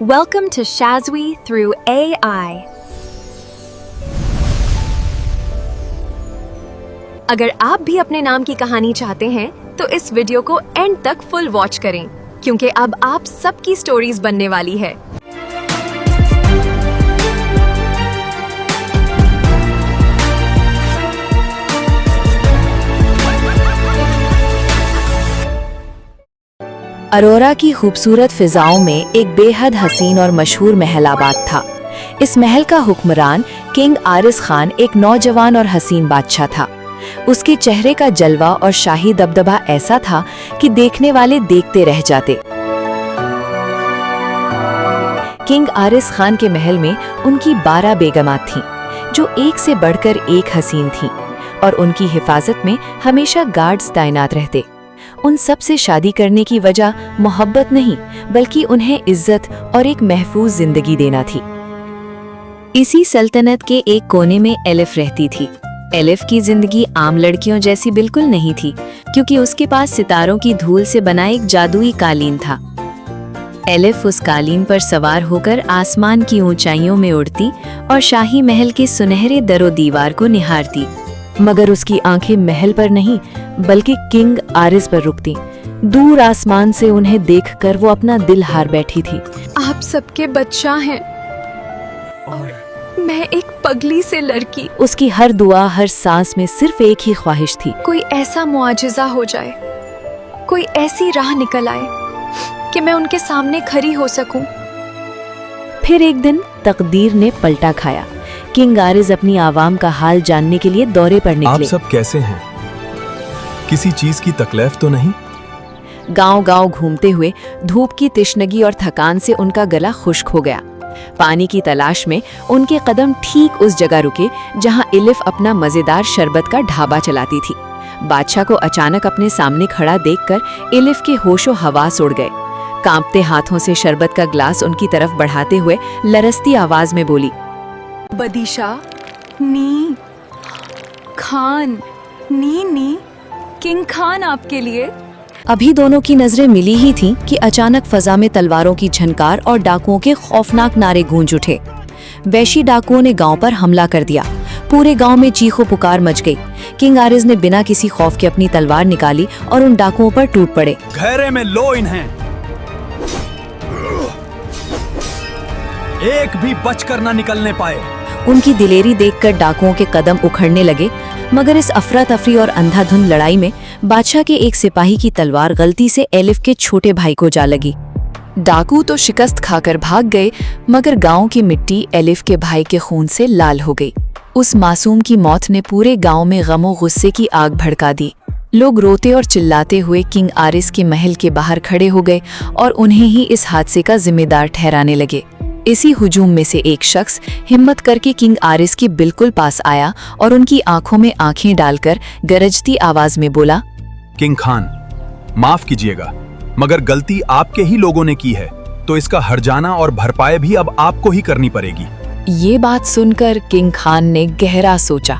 Welcome to Shazwi through AI. अगर आप भी अपने नाम की कहानी चाहते हैं तो इस वीडियो को एंड तक फुल वॉच करें, क्योंकि अब आप सबकी स्टोरीज बनने वाली है। अरोरा की खूबसूरत फिजाओं में एक बेहद हसीन और मशहूर महल आबाद था। इस महल का हुक्मरान किंग आरिस खान एक नौजवान और हसीन बादशाह था। उसके चेहरे का जलवा और शाही दबदबा ऐसा था कि देखने वाले देखते रह जाते। किंग आरिस खान के महल में उनकी 12 बेगमात थीं, जो एक से बढ़कर एक हसीन थीं, और उनकी हिफाजत में हमेशा गार्ड्स तैनात रहते। उन सब से शादी करने की वजह मोहब्बत नहीं, बल्कि उन्हें इज्जत और एक महफूज जिंदगी देना थी। इसी सल्तनत के एक कोने में एलिफ रहती थी। एलिफ की जिंदगी आम लड़कियों जैसी बिल्कुल नहीं थी, क्योंकि उसके पास सितारों की धूल से बना एक जादुई कालीन था। एलिफ उस कालीन पर सवार होकर आसमान की ऊंचाइयों में उड़ती और शाही महल के सुनहरे दरो दीवार को निहारती, मगर उसकी आंखें महल पर नहीं बल्कि किंग आरिस पर रुकती। दूर आसमान से उन्हें देखकर वो अपना दिल हार बैठी थी। आप सबके बच्चा हैं और मैं एक पगली से लड़की। उसकी हर दुआ, हर सांस में सिर्फ एक ही ख्वाहिश थी, कोई ऐसा मुआजिजा हो जाए, कोई ऐसी राह निकल आए कि मैं उनके सामने खड़ी हो सकूं। फिर एक दिन तकदीर ने पलटा खाया। किंग आरिस अपनी आवाम का हाल जानने के लिए दौरे पर निकले। आप सब कैसे हैं? किसी चीज की तकलीफ तो नहीं? गांव-गांव घूमते हुए धूप की तिश्नगी और थकान से उनका गला खुश्क हो गया। पानी की तलाश में उनके कदम ठीक उस जगह रुके जहां एलिफ अपना मजेदार शरबत का ढाबा चलाती थी। बादशाह को अचानक अपने सामने खड़ा देखकर एलिफ के होशो हवास उड़ गए। कांपते हाथों से शरबत का ग्लास उनकी तरफ बढ़ाते हुए लरसती आवाज में बोली, बदीशा, नी खान, नी किंग खान आपके लिए। अभी दोनों की नजरें मिली ही थीं कि अचानक फजा में तलवारों की झनकार और डाकुओं के खौफनाक नारे गूंज उठे। वैशी डाकुओं ने गांव पर हमला कर दिया। पूरे गांव में चीखो पुकार मच गई। किंग आरिस ने बिना किसी खौफ के अपनी तलवार निकाली और उन डाकुओं पर टूट पड़े। घेरे में लो इन्हें, एक भी बचकर न निकलने पाए। उनकी दिलेरी देखकर डाकुओं के कदम उखड़ने लगे, मगर इस अफरा तफरी और अंधाधुंध लड़ाई में बादशाह के एक सिपाही की तलवार गलती से एलिफ के छोटे भाई को जा लगी। डाकू तो शिकस्त खाकर भाग गए, मगर गांव की मिट्टी एलिफ के भाई के खून से लाल हो गई। उस मासूम की मौत ने पूरे गांव में गमो गुस्से की आग भड़का दी। लोग रोते और चिल्लाते हुए किंग आरिस के महल के बाहर खड़े हो गए और उन्हें ही इस हादसे का जिम्मेदार ठहराने लगे। इसी हुजूम में से एक शख्स हिम्मत करके किंग आरिस के बिल्कुल पास आया और उनकी आंखों में आंखें डालकर गरजती आवाज में बोला, किंग खान, माफ कीजिएगा, मगर गलती आपके ही लोगों ने की है, तो इसका हर्जाना और भरपाई भी अब आपको ही करनी पड़ेगी। ये बात सुनकर किंग खान ने गहरा सोचा।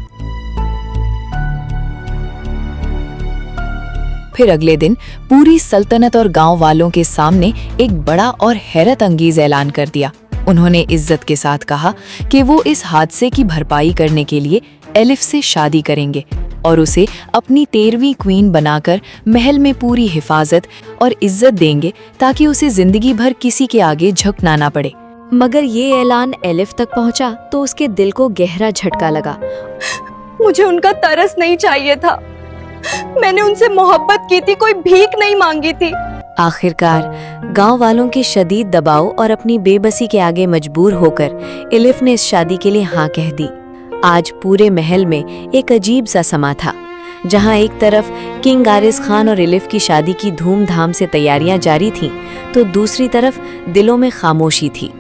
फिर अगले दिन पूरी सल्तनत और गांव वालों के सामने एक बड़ा और हैरत अंगेज ऐलान कर दिया। उन्होंने इज्जत के साथ कहा कि वो इस हादसे की भरपाई करने के लिए एलिफ से शादी करेंगे और उसे अपनी 13वीं क्वीन बनाकर महल में पूरी हिफाजत और इज्जत देंगे, ताकि उसे जिंदगी भर किसी के आगे झुकना ना पड़े। मगर ये ऐलान एलिफ तक पहुंचा तो उसके दिल को गहरा झटका लगा। मुझे उनका तरस नहीं चाहिए था, मैंने उनसे मोहब्बत की थी, कोई भीख नहीं मांगी थी। आखिरकार गांव वालों के शदीद दबाव और अपनी बेबसी के आगे मजबूर होकर एलिफ ने इस शादी के लिए हाँ कह दी। आज पूरे महल में एक अजीब सा समा था, जहां एक तरफ किंग आरिस खान और एलिफ की शादी की धूमधाम से तैयारियां जारी थीं, तो दूसरी तरफ दिलों में खामोशी थी।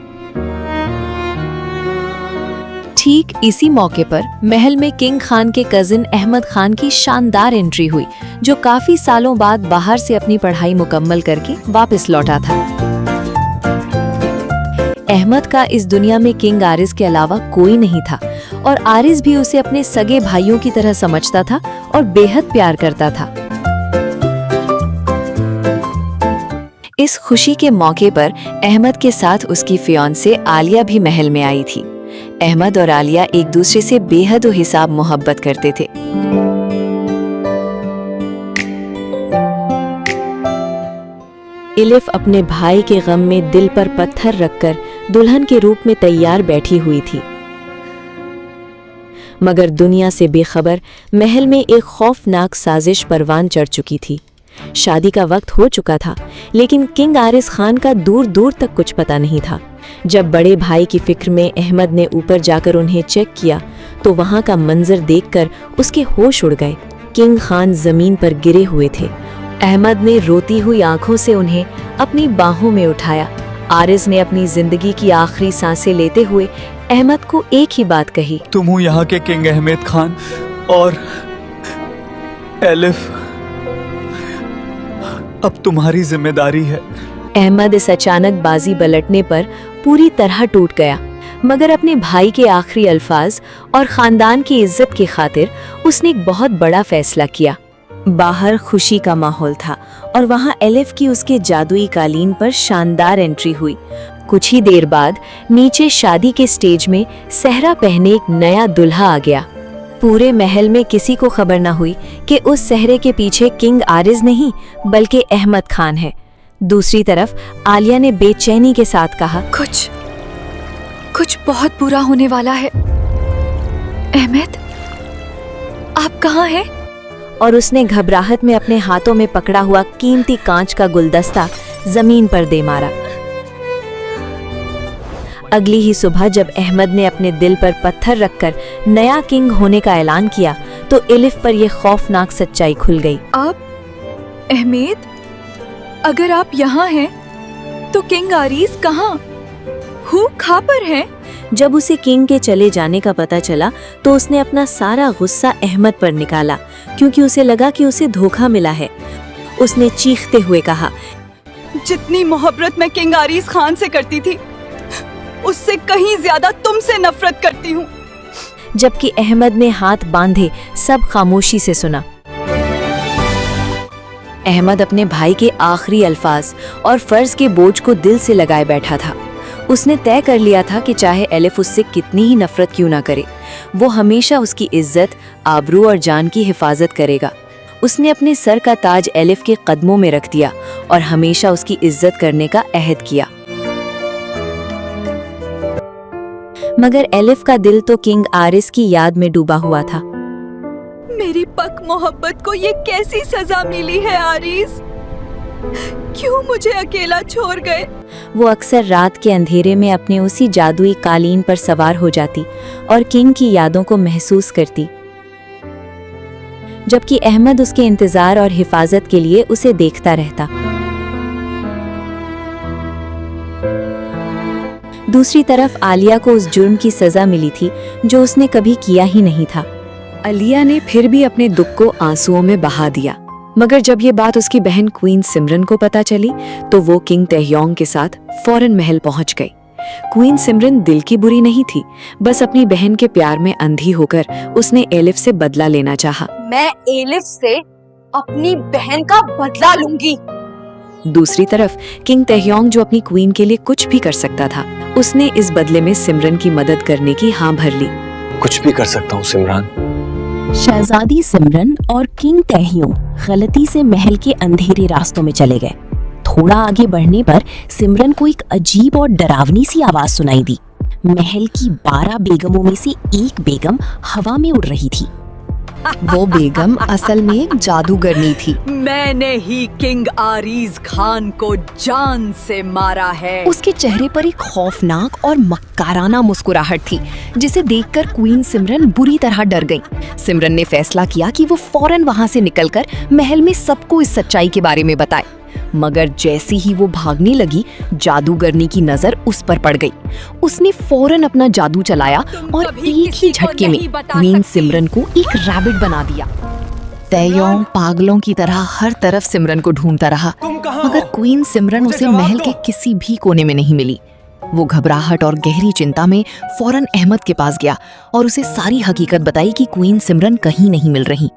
ठीक इसी मौके पर महल में किंग खान के कजिन अहमद खान की शानदार एंट्री हुई, जो काफी सालों बाद बाहर से अपनी पढ़ाई मुकम्मल करके वापस लौटा था। अहमद का इस दुनिया में किंग आरिस के अलावा कोई नहीं था, और आरिस भी उसे अपने सगे भाइयों की तरह समझता था और बेहद प्यार करता था। इस खुशी के मौके पर अहमद के साथ उसकी फियांसे आलिया भी महल में आई थी। अहमद और आलिया एक दूसरे से बेहद हिसाब मोहब्बत करते थे। इलिफ अपने भाई के गम में दिल पर पत्थर रखकर दुल्हन के रूप में तैयार बैठी हुई थी, मगर दुनिया से बेखबर महल में एक खौफनाक साजिश परवान चढ़ चुकी थी। शादी का वक्त हो चुका था, लेकिन किंग आरिस खान का दूर दूर तक कुछ पता नहीं था। जब बड़े भाई की फिक्र में अहमद ने ऊपर जाकर उन्हें चेक किया तो वहां का मंजर देखकर उसके होश उड़ गए। किंग खान जमीन पर गिरे हुए थे। अहमद ने रोती हुई आंखों से उन्हें अपनी बाहों में उठाया। आरिस ने अपनी जिंदगी की आखिरी सांसें लेते हुए अहमद को एक ही बात कही, तुम हो यहाँ के किंग अहमद खान और एलिफ अब तुम्हारी जिम्मेदारी है। अहमद इस अचानक बाजी पलटने पर पूरी तरह टूट गया, मगर अपने भाई के आखिरी अल्फाज और खानदान की इज्जत की खातिर उसने एक बहुत बड़ा फैसला किया। बाहर खुशी का माहौल था और वहां एलिफ की उसके जादुई कालीन पर शानदार एंट्री हुई। कुछ ही देर बाद नीचे शादी के स्टेज में सहरा पहने एक नया दुल्हा आ गया। पूरे महल में किसी को खबर न हुई कि उस सहरे के पीछे किंग आरिज नहीं बल्कि अहमद खान है। दूसरी तरफ आलिया ने बेचैनी के साथ कहा, कुछ बहुत बुरा होने वाला है। अहमद, आप कहाँ हैं? और उसने घबराहट में अपने हाथों में पकड़ा हुआ कीमती कांच का गुलदस्ता जमीन पर दे मारा। अगली ही सुबह जब अहमद ने अपने दिल पर पत्थर रखकर नया किंग होने का ऐलान किया तो इलिफ पर यह खौफनाक सच्चाई खुल गई। आप अहमद, अगर आप यहाँ हैं तो किंग आरिस कहाँ? हु खा पर है? जब उसे किंग के चले जाने का पता चला तो उसने अपना सारा गुस्सा अहमद पर निकाला, क्योंकि उसे लगा कि उसे धोखा मिला है। उसने चीखते हुए कहा, जितनी मोहब्बत मैं किंग आरिस खान से करती थी उससे कहीं ज्यादा तुमसे नफरत करती हूँ। जबकि अहमद ने हाथ बांधे सब खामोशी से सुना। अहमद अपने भाई के आखिरी अल्फाज और फर्ज के बोझ को दिल से लगाए बैठा था। उसने तय कर लिया था कि चाहे एलिफ उससे कितनी ही नफरत क्यों ना करे, वो हमेशा उसकी इज्जत, आबरू और जान की हिफाजत करेगा। उसने अपने सर का ताज एलिफ के कदमों में रख दिया और हमेशा उसकी इज्जत करने का अहद किया। मगर एलिफ का दिल तो किंग आरिस की याद में डूबा हुआ था। मेरी पक मोहब्बत को ये कैसी सजा मिली है आरिस? क्यों मुझे अकेला छोड़ गए? वो अक्सर रात के अंधेरे में अपने उसी जादुई कालीन पर सवार हो जाती और किंग की यादों को महसूस करती, जबकि अहमद उसके इंतजार और हिफाजत के लिए उसे देखता रहता। दूसरी तरफ आलिया को उस जुर्म की सजा मिली थी जो उसने कभी किया ही नहीं था। आलिया ने फिर भी अपने दुख को आंसुओं में बहा दिया, मगर जब ये बात उसकी बहन क्वीन सिमरन को पता चली तो वो किंग तहयोंग के साथ फौरन महल पहुंच गई। क्वीन सिमरन दिल की बुरी नहीं थी, बस अपनी बहन के प्यार में अंधी होकर उसने एलिफ से बदला लेना चाहा। मैं एलिफ से अपनी बहन का बदला लूंगी। दूसरी तरफ किंग तहयोंग, जो अपनी क्वीन के लिए कुछ भी कर सकता था, उसने इस बदले में सिमरन की मदद करने की हाँ भर ली। कुछ भी कर सकता हूँ सिमरान। शहजादी सिमरन और किंग तहयोंग गलती से महल के अंधेरे रास्तों में चले गए। थोड़ा आगे बढ़ने पर सिमरन को एक अजीब और डरावनी सी आवाज सुनाई दी। महल की 12 बेगमों में से एक बेगम हवा में उड़ रही थी। वो बेगम असल में एक जादूगरनी थी। मैंने ही किंग आरिज खान को जान से मारा है। उसके चेहरे पर एक खौफनाक और मक्काराना मुस्कुराहट थी, जिसे देखकर क्वीन सिमरन बुरी तरह डर गई। सिमरन ने फैसला किया कि वो फौरन वहां से निकलकर महल में सबको इस सच्चाई के बारे में बताए। मगर जैसे ही वो भागने लगी, जादूगरनी की नजर उस पर पड़ गई। उसने फौरन अपना जादू चलाया और एक ही झटके में क्वीन सिमरन को एक रैबिट बना दिया। तहयोंग पागलों की तरह हर तरफ सिमरन को ढूंढता रहा, मगर क्वीन सिमरन उसे महल के किसी भी कोने में नहीं मिली। वो घबराहट और गहरी चिंता में फौरन अहमद के पास गया और उसे सारी हकीकत बताई कि क्वीन सिमरन कहीं नहीं मिल रही।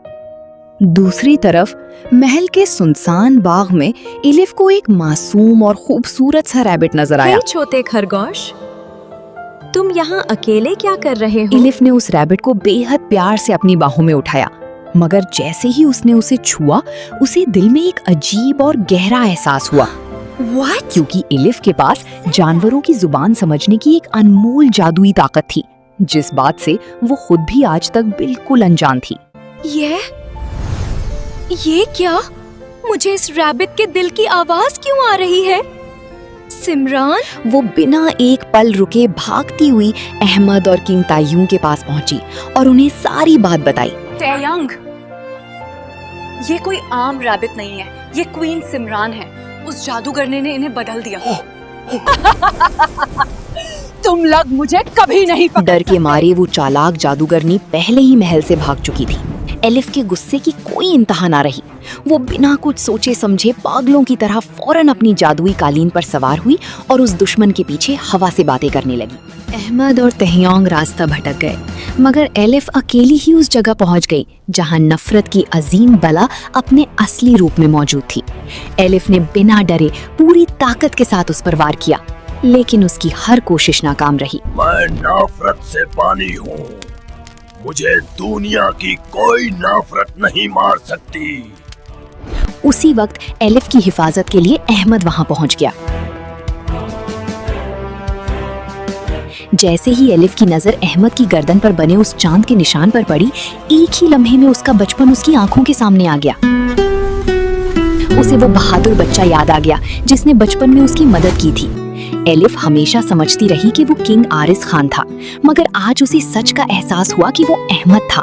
दूसरी तरफ महल के सुनसान बाग में इलिफ को एक मासूम और खूबसूरत सा रैबिट नजर आया। हे छोटे खरगोश, तुम यहाँ अकेले क्या कर रहे हो? इलिफ ने उस रैबिट को बेहद प्यार से अपनी बाहों में उठाया, मगर जैसे ही उसने उसे छुआ, उसे दिल में एक अजीब और गहरा एहसास हुआ। What? क्योंकि इलिफ के पास जानवरों की जुबान समझने की एक अनमोल जादुई ताकत थी, जिस बात से वो खुद भी आज तक बिल्कुल अनजान थी। ये क्या? मुझे इस रैबिट के दिल की आवाज क्यों आ रही है? सिमरान? वो बिना एक पल रुके भागती हुई अहमद और किंग तायूं के पास पहुंची और उन्हें सारी बात बताई। तायंग, ये कोई आम रैबिट नहीं है, ये क्वीन सिमरान है। उस जादूगर ने इन्हें बदल दिया। तुम लोग मुझे कभी नहीं डर के मारे वो चालाक जादूगरनी पहले ही महल से भाग चुकी थी। एलिफ के गुस्से की कोई इंतहा ना रही। वो बिना कुछ सोचे समझे पागलों की तरह फौरन अपनी जादुई कालीन पर सवार हुई और उस दुश्मन के पीछे हवा से बातें करने लगी। अहमद और तहयांग रास्ता भटक गए, मगर एलिफ अकेली ही उस जगह पहुंच गई जहां नफरत की अजीम बला अपने असली रूप में मौजूद थी। एलिफ ने बिना डरे पूरी ताकत के साथ उस पर वार किया, लेकिन उसकी हर कोशिश नाकाम रही। मैं नफरत से पानी हूँ, मुझे दुनिया की कोई नफरत नहीं मार सकती। उसी वक्त एलिफ की हिफाजत के लिए अहमद वहां पहुंच गया। जैसे ही एलिफ की नजर अहमद की गर्दन पर बने उस चांद के निशान पर पड़ी, एक ही लम्हे में उसका बचपन उसकी आंखों के सामने आ गया। उसे वो बहादुर बच्चा याद आ गया जिसने बचपन में उसकी मदद की थी। एलिफ हमेशा समझती रही कि वो किंग आरिस खान था, मगर आज उसे सच का एहसास हुआ कि वो अहमद था।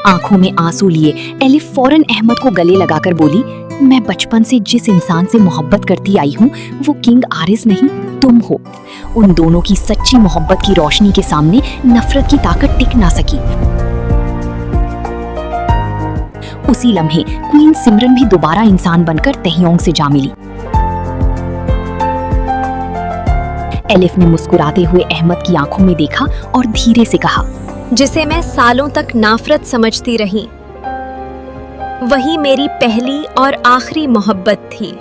आंखों में आंसू लिए एलिफ फौरन अहमद को गले लगाकर बोली, मैं बचपन से जिस इंसान से मोहब्बत करती आई हूँ वो किंग आरिस नहीं, तुम हो। उन दोनों की सच्ची मोहब्बत की रोशनी के सामने नफरत की ताकत टिक ना सकी। उसी लम्हे क्वीन सिमरन भी दोबारा इंसान बनकर तहयांग से जा मिली। एलिफ ने मुस्कुराते हुए अहमद की आंखों में देखा और धीरे से कहा, जिसे मैं सालों तक नफरत समझती रही, वही मेरी पहली और आखिरी मोहब्बत थी।